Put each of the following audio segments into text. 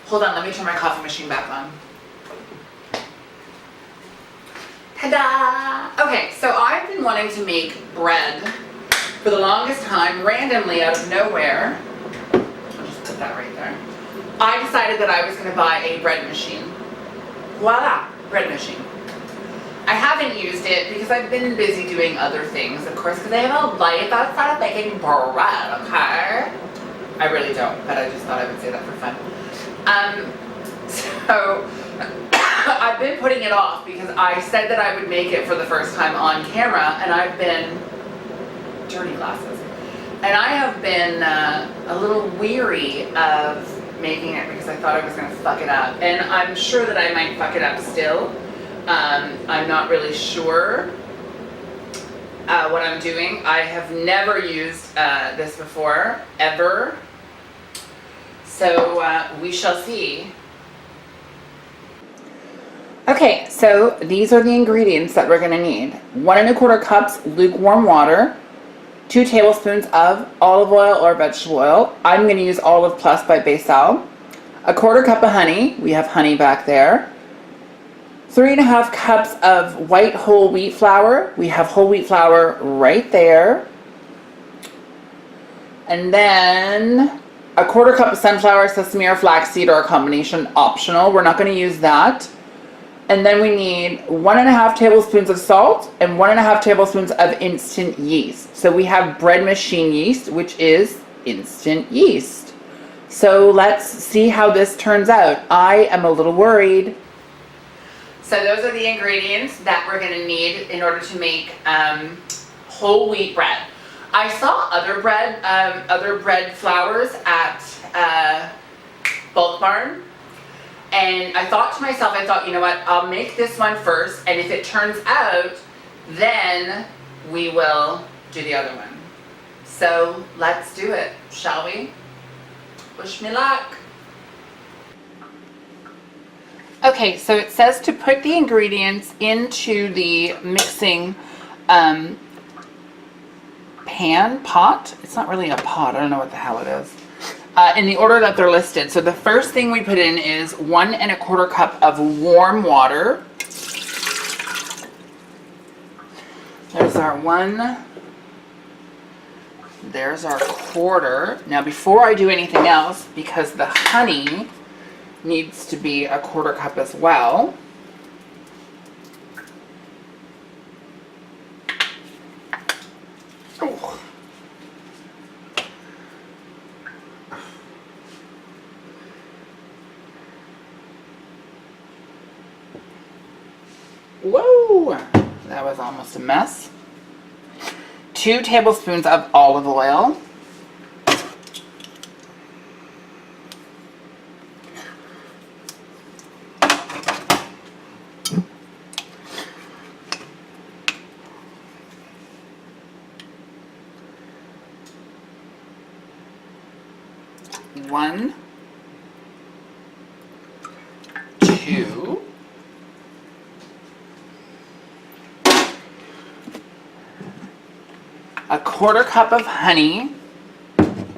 Hold on, let me turn my coffee machine back on. Ta-da! Okay, so I've been wanting to make bread for the longest time, randomly out of nowhere. I'll just put that right there. I decided that I was going to buy a bread machine. Voila, bread machine. I haven't used it because I've been busy doing other things, of course, because I have a life outside of making bread, okay? I really don't, but I just thought I would say that for fun. So I've been putting it off because I said that I would make it for the first time on camera, and I've been, dirty glasses, and I have been a little weary of making it because I thought I was going to fuck it up, and I'm sure that I might fuck it up still. I'm not really sure what I'm doing. I have never used this before, ever, so we shall see. Okay, so these are the ingredients that we're going to need. 1 1/4 cups lukewarm water, 2 tablespoons of olive oil or vegetable oil. I'm going to use Olive Plus by Basil. 1/4 cup of honey. We have honey back there. 3 1/2 cups of white whole wheat flour. We have whole wheat flour right there. And then 1/4 cup of sunflower, sesame, or flaxseed, or a combination, optional. We're not going to use that. And then we need 1 1/2 tablespoons of salt and 1 1/2 tablespoons of instant yeast. So we have bread machine yeast, which is instant yeast. So let's see how this turns out. I am a little worried. So those are the ingredients that we're going to need in order to make whole wheat bread. I saw other bread flours at Bulk Barn. And I thought to myself, you know what, I'll make this one first, and if it turns out, then we will do the other one. So let's do it, shall we? Wish me luck. Okay, so it says to put the ingredients into the mixing pot. It's not really a pot, I don't know what the hell it is. In the order that they're listed. So the first thing we put in is 1 1/4 cup of warm water. There's our 1. There's our 1/4. Now before I do anything else, because the honey needs to be 1/4 cup as well. Oh. Whoa, that was almost a mess. 2 tablespoons of olive oil. One, 2, a 1/4 cup of honey, and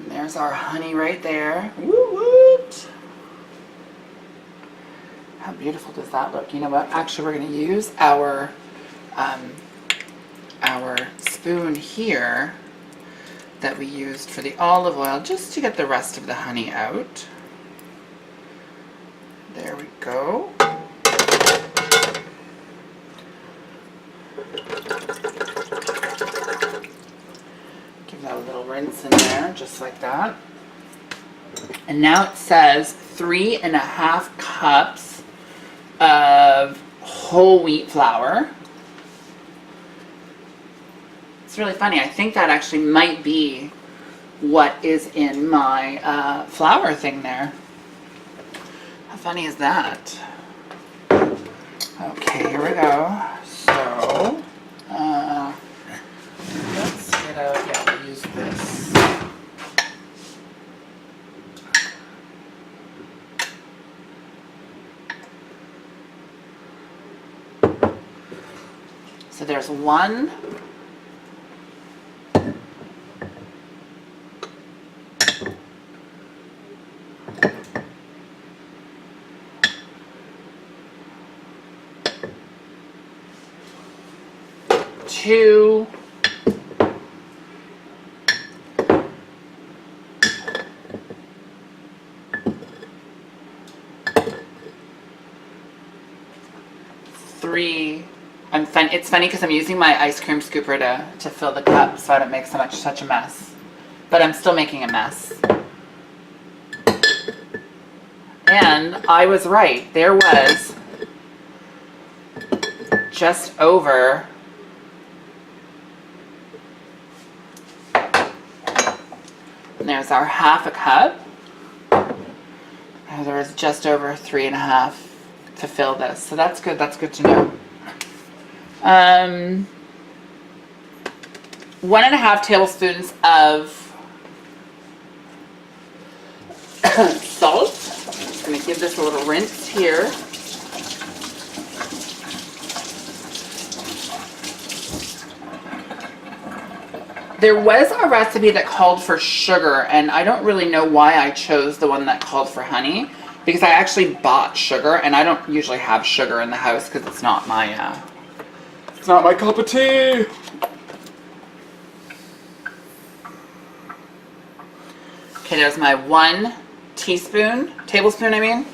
there's our honey right there. Woo woot! How beautiful does that look? You know what? Actually, we're going to use our spoon here that we used for the olive oil just to get the rest of the honey out. There we go. Give that a little rinse in there, just like that. And now it says 3 1/2 cups of whole wheat flour. It's really funny. I think that actually might be what is in my flour thing there. How funny is that? Okay, here we go. So, let's get out, yeah, we'll use this. So there's 1, 2, three. It's funny because I'm using my ice cream scooper to fill the cup so I don't make such a mess. But I'm still making a mess. And I was right. There was just over and there's our half a cup. And there was just over 3.5 to fill this. So that's good. That's good to know. 1.5 tablespoons of salt. I'm just going to give this a little rinse here. There was a recipe that called for sugar, and I don't really know why I chose the one that called for honey, because I actually bought sugar, and I don't usually have sugar in the house because it's not my cup of tea. Okay, there's my 1 tablespoon, I mean.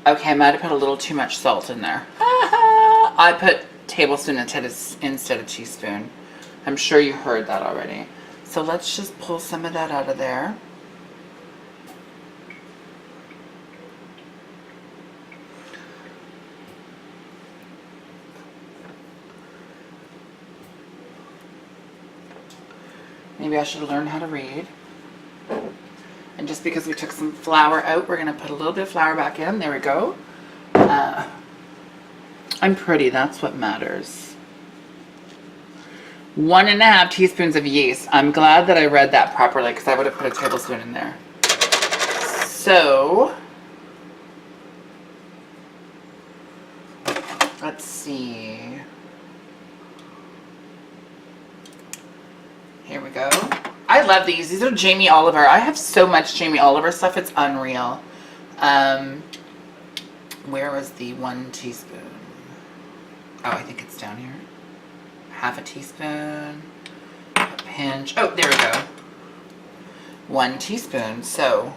Okay, I might have put a little too much salt in there. I put tablespoon instead of teaspoon. I'm sure you heard that already. So let's just pull some of that out of there. Maybe I should learn how to read. And just because we took some flour out, we're going to put a little bit of flour back in. There we go. I'm pretty, that's what matters. 1.5 teaspoons of yeast. I'm glad that I read that properly because I would have put a tablespoon in there. So, let's see. Here we go. I love these. These are Jamie Oliver. I have so much Jamie Oliver stuff. It's unreal. Where was the 1 teaspoon? Oh, I think it's down here. 1/2 teaspoon. A pinch. Oh, there we go. 1 teaspoon. So,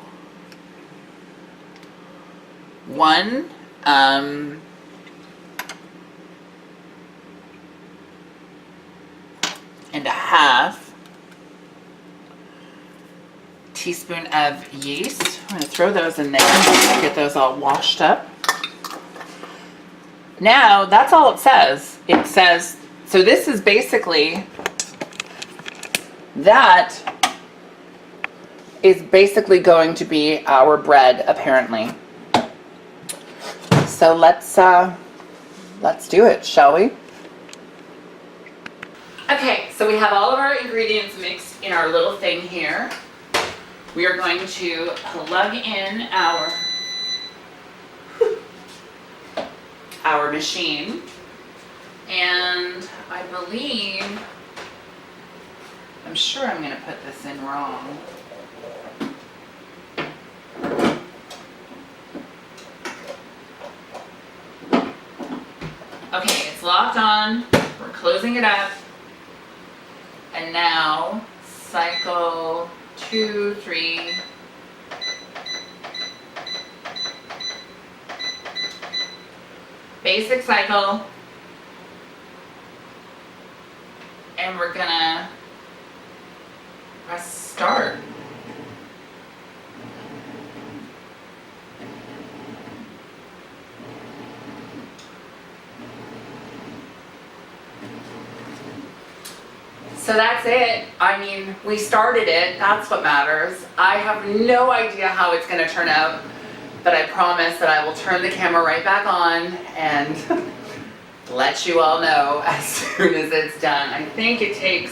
1 and 1/2 teaspoon of yeast. I'm going to throw those in there, get those all washed up. Now, that's all it says. It says, so this is basically, that is basically going to be our bread, apparently. So let's do it, shall we? Okay, so we have all of our ingredients mixed in our little thing here. We are going to plug in our machine, and I believe, I'm sure I'm going to put this in wrong. Okay, it's locked on. We're closing it up. And now, cycle 2, 3. Basic cycle. And we're gonna press start. So that's it. I mean, we started it. That's what matters. I have no idea how it's going to turn out, but I promise that I will turn the camera right back on and let you all know as soon as it's done. I think it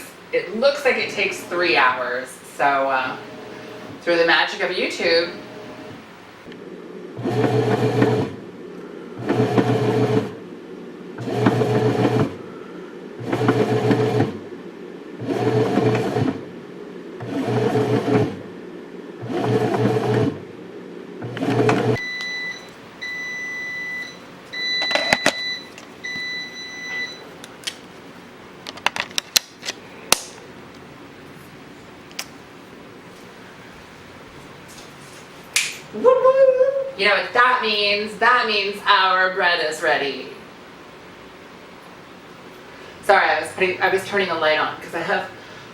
looks like it takes 3 hours. So through the magic of YouTube, You know what that means? That means our bread is ready. Sorry, I was turning the light on because I have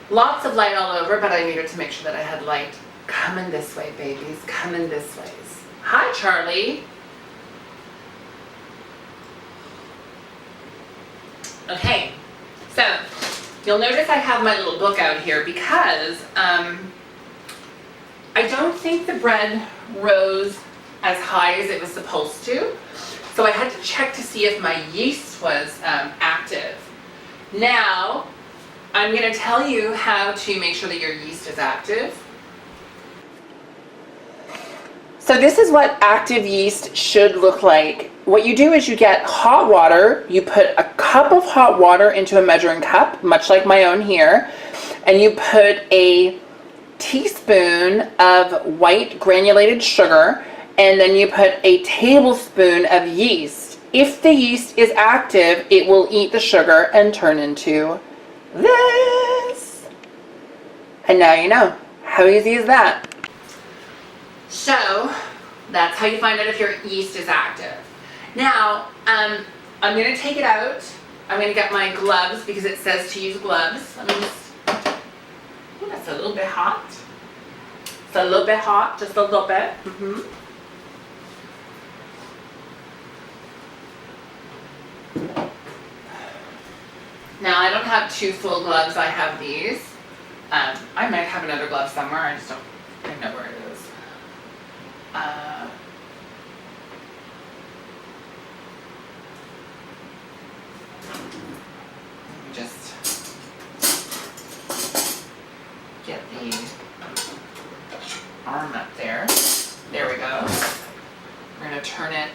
lots of light all over, but I needed to make sure that I had light. Coming this way, babies. Coming this way. Hi, Charlie. Okay, so you'll notice I have my little book out here because I don't think the bread rose as high as it was supposed to. So I had to check to see if my yeast was active. Now, I'm going to tell you how to make sure that your yeast is active. So this is what active yeast should look like. What you do is you get hot water, you put a cup of hot water into a measuring cup, much like my own here, and you put a teaspoon of white granulated sugar, and then you put a tablespoon of yeast. If the yeast is active, it will eat the sugar and turn into this. And now you know. How easy is that? So, that's how you find out if your yeast is active. Now, I'm going to take it out. I'm going to get my gloves because it says to use gloves. Let me just, ooh, that's a little bit hot. It's a little bit hot, just a little bit. Now, I don't have 2 full gloves. I have these. I might have another glove somewhere. I just don't know where it is. Let me just get the arm up there. There we go. We're going to turn it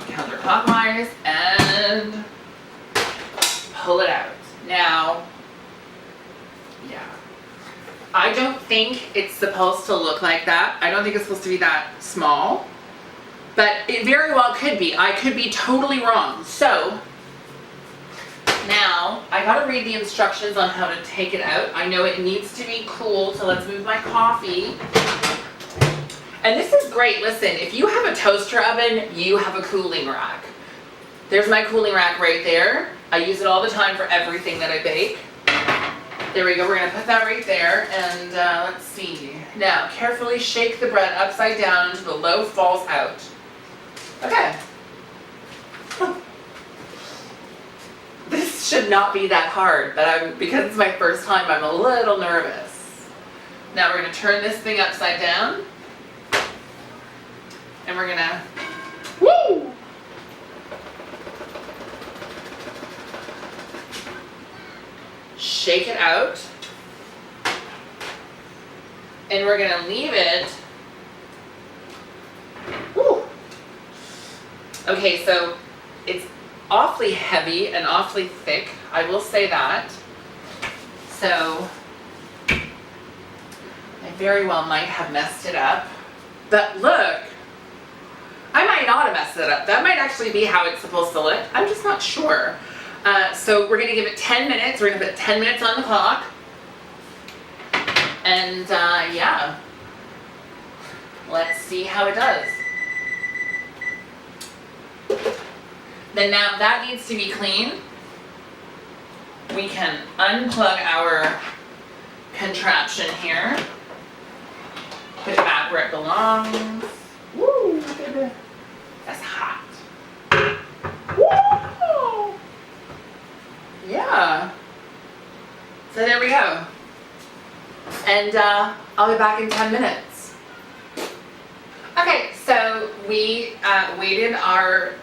counterclockwise and pull it out. Now, yeah. I don't think it's supposed to look like that. I don't think it's supposed to be that small, but it very well could be. I could be totally wrong. So now I gotta read the instructions on how to take it out. I know it needs to be cool, so let's move my coffee. And this is great. Listen, if you have a toaster oven, you have a cooling rack. There's my cooling rack right there. I use it all the time for everything that I bake. There we go, we're going to put that right there, and let's see. Now, carefully shake the bread upside down until the loaf falls out. Okay. This should not be that hard, but because it's my first time, I'm a little nervous. Now we're going to turn this thing upside down, and we're going to, woo! Shake it out, and we're gonna leave it. Woo. Okay, so it's awfully heavy and awfully thick, I will say that. So I very well might have messed it up, but look, I might not have messed it up. That might actually be how it's supposed to look. I'm just not sure. So we're going to give it 10 minutes. We're going to put 10 minutes on the clock. And yeah, let's see how it does. Then now that needs to be clean. We can unplug our contraption here. Put it back where it belongs. Woo! That's hot. Woo! Yeah. So there we go. And I'll be back in 10 minutes. Okay, so we waited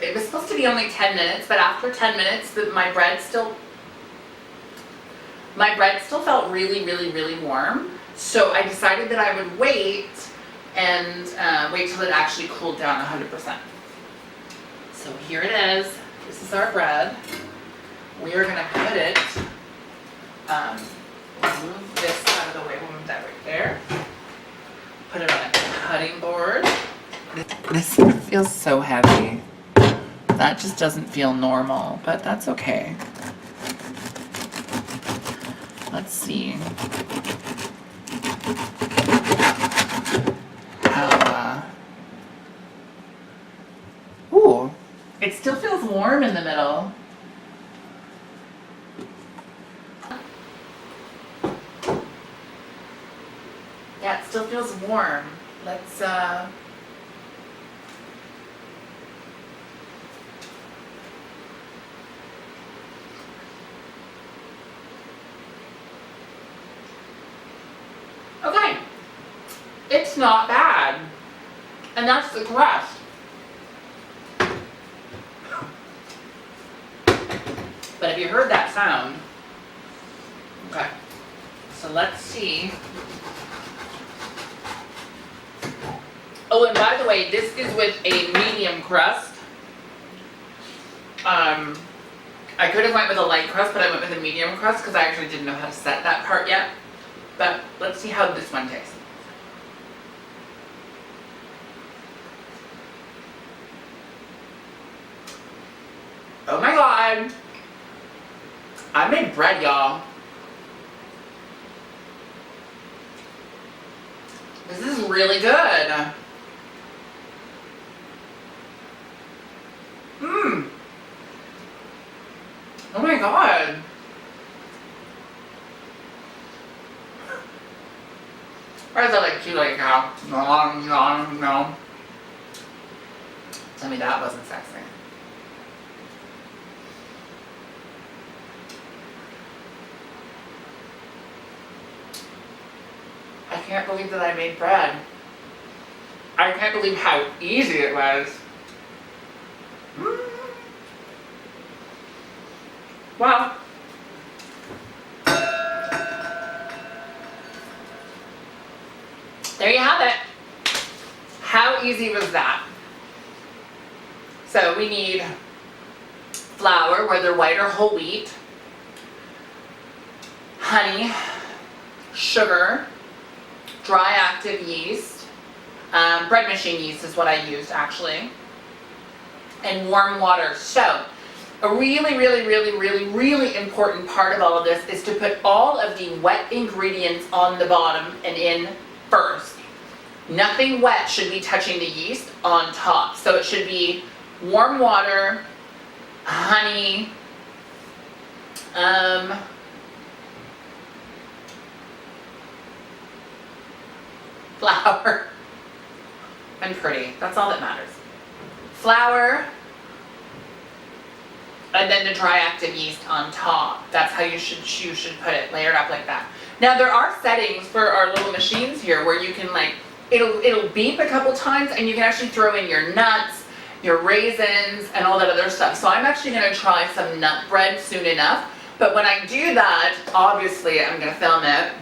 it was supposed to be only 10 minutes, but after 10 minutes, my bread still felt really, really, really warm. So I decided that I would wait and wait till it actually cooled down 100%. So here it is. This is our bread. We are gonna put it, move this out of the way, we'll move that right there. Put it on a cutting board. This feels so heavy. That just doesn't feel normal, but that's okay. Let's see how It still feels warm in the middle. Yeah, it still feels warm. Let's okay. It's not bad. And that's the crust. But have you heard that sound? Okay. So let's see. Oh, and by the way, this is with a medium crust. I could have went with a light crust, but I went with a medium crust because I actually didn't know how to set that part yet. But let's see how this one tastes. Oh my God. I made bread, y'all. This is really good. Oh my God. Or is it like cute like cow? No. Tell me that wasn't sexy. I can't believe that I made bread. I can't believe how easy it was. Well, there you have it. How easy was that? So we need flour, whether white or whole wheat, honey, sugar, dry active yeast, bread machine yeast is what I used actually, and warm water. So a really, really, really, really, really important part of all of this is to put all of the wet ingredients on the bottom and in first. Nothing wet should be touching the yeast on top. So it should be warm water, honey, flour, and pretty. That's all that matters. Flour, and then the dry active yeast on top. That's how you should put it, layered up like that. Now there are settings for our little machines here where you can like, it'll beep a couple times and you can actually throw in your nuts, your raisins, and all that other stuff. So I'm actually gonna try some nut bread soon enough. But when I do that, obviously I'm gonna film it.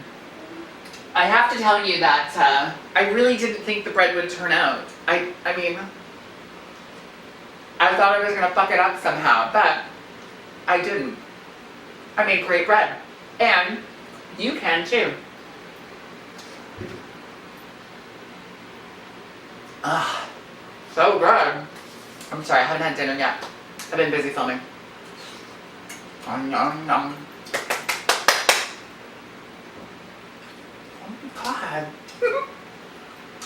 I have to tell you that I really didn't think the bread would turn out. I mean, I thought I was gonna fuck it up somehow, but I didn't. I made great bread. And you can too. Ah, so good. I'm sorry, I haven't had dinner yet. I've been busy filming. Nom, nom. Oh my God.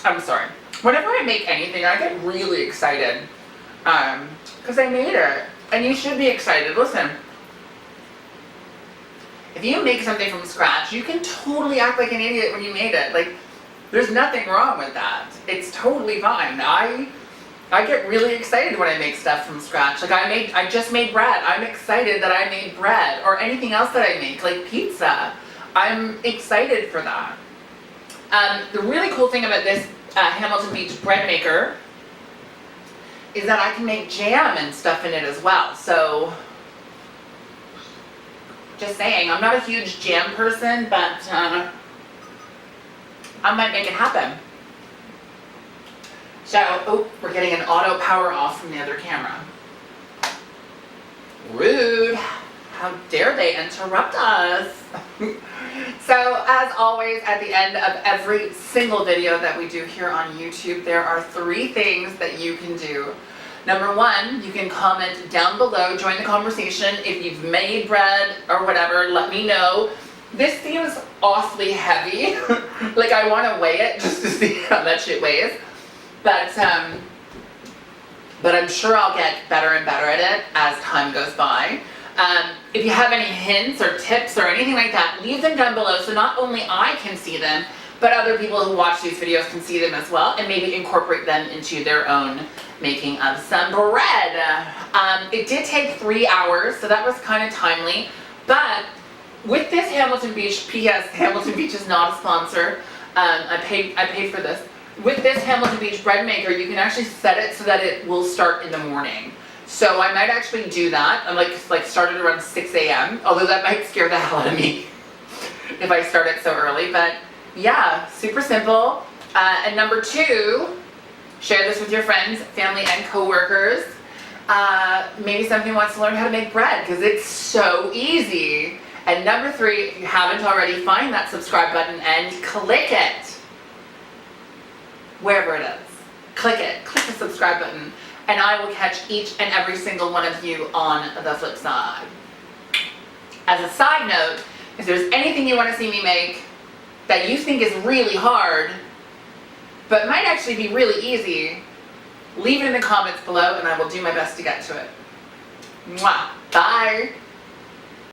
I'm sorry. Whenever I make anything, I get really excited. Because I made it. And you should be excited. Listen. If you make something from scratch, you can totally act like an idiot when you made it. Like, there's nothing wrong with that. It's totally fine. I get really excited when I make stuff from scratch. Like I just made bread. I'm excited that I made bread or anything else that I make, like pizza. I'm excited for that. The really cool thing about this Hamilton Beach bread maker is that I can make jam and stuff in it as well. So, just saying, I'm not a huge jam person, but I might make it happen. So, oh, we're getting an auto power off from the other camera. Rude. How dare they interrupt us? So, as always, at the end of every single video that we do here on YouTube, there are 3 things that you can do. Number 1, you can comment down below, join the conversation. If you've made bread or whatever, let me know. This seems awfully heavy. Like I want to weigh it just to see how much it weighs. But but I'm sure I'll get better and better at it as time goes by. If you have any hints or tips or anything like that, leave them down below so not only I can see them, but other people who watch these videos can see them as well and maybe incorporate them into their own making of some bread. It did take 3 hours, so that was kind of timely, but with this Hamilton Beach, P.S. Hamilton Beach is not a sponsor, I paid for this. With this Hamilton Beach bread maker, you can actually set it so that it will start in the morning. So I might actually do that. I'm like started around 6 a.m. Although that might scare the hell out of me if I start it so early. But yeah, super simple. And number 2, share this with your friends, family, and coworkers. Maybe somebody wants to learn how to make bread because it's so easy. And number 3, if you haven't already, find that subscribe button and click it. Wherever it is. Click it. Click the subscribe button. And I will catch each and every single one of you on the flip side. As a side note, if there's anything you want to see me make that you think is really hard, but might actually be really easy, leave it in the comments below and I will do my best to get to it. Mwah. Bye.